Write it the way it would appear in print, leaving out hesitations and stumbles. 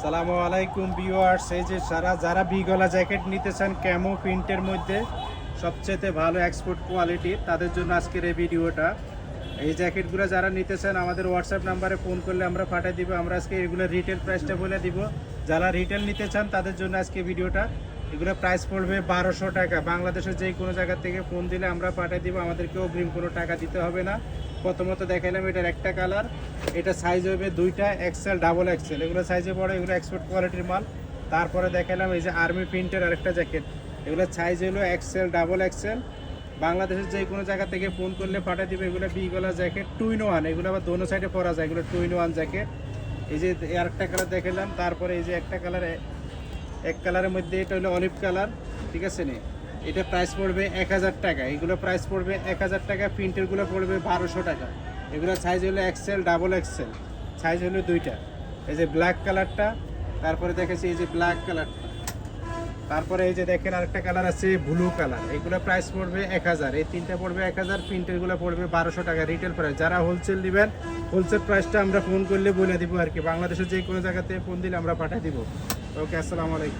আসসালামু আলাইকুম ভিউয়ার্স, এই যে যারা বিগলা জ্যাকেট নিতে চান ক্যামো প্রিন্টের মধ্যে সবচেয়ে ভালো এক্সপোর্ট কোয়ালিটির, তাদের জন্য আজকের এই ভিডিওটা। এই জ্যাকেটগুলো যারা নিতে চান আমাদের হোয়াটসঅ্যাপ নাম্বারে ফোন করলে আমরা পাঠিয়ে দিব। আমরা আজকে এগুলো রিটেল প্রাইসটা বলে দিব। যারা রিটেল নিতে চান তাদের জন্য আজকে ভিডিওটা। এগুলো প্রাইস পড়বে 1200 টাকা। বাংলাদেশের যে কোনো জায়গা থেকে ফোন দিলে আমরা পাঠিয়ে দিব, আমাদেরকে অগ্রিম কোনো টাকা দিতে হবে না। প্রথমত দেখাইলাম এটার একটা কালার, এটা সাইজ হবে দুইটা, এক্সেল ডাবল এক্সেল, এগুলো সাইজে পড়ে, এগুলো এক্সপোর্ট কোয়ালিটির মাল। তারপরে দেখাইলাম এই যে আর্মি প্রিন্টের আরেকটা জ্যাকেট, এগুলো সাইজ হলো এক্সেল ডাবল এক্সেল। বাংলাদেশের যে কোনো জায়গা থেকে ফোন করলে পাঠিয়ে দিবে। এগুলো বিগলা জ্যাকেট 2 in 1, এগুলো আবার দোনো সাইডে পরা যায়, এগুলো 2 in 1 জ্যাকেট। এই যে আরেকটা কালার দেখালাম। তারপরে এই যে একটা কালার, এক কালারের মধ্যে এটা হলো অলিভ কালার, ঠিক আছে নি। এটা প্রাইস পড়বে 1000 টাকা, এগুলো প্রাইস পড়বে 1000 টাকা। প্রিন্টেরগুলো পড়বে 1200 টাকা। এগুলো সাইজ হলো এক্সেল ডাবল এক্সেল, সাইজ হলো দুইটা। এই যে ব্ল্যাক কালারটা, তারপরে দেখেছি এই যে ব্ল্যাক কালারটা, তারপরে এই যে দেখেন আরেকটা কালার আছে ব্লু কালার, এগুলো প্রাইস পড়বে 1000। এই তিনটা পড়বে 1000, প্রিন্টেরগুলো পড়বে 1200 টাকা রিটেল প্রাইস। যারা হোলসেল নেবেন হোলসেল প্রাইসটা আমরা ফোন করলে বলে দিব আর কি। বাংলাদেশের যে কোনো জায়গাতে ফোন দিলে আমরা পাঠিয়ে দিব। ওকে, আসসালামু আলাইকুম।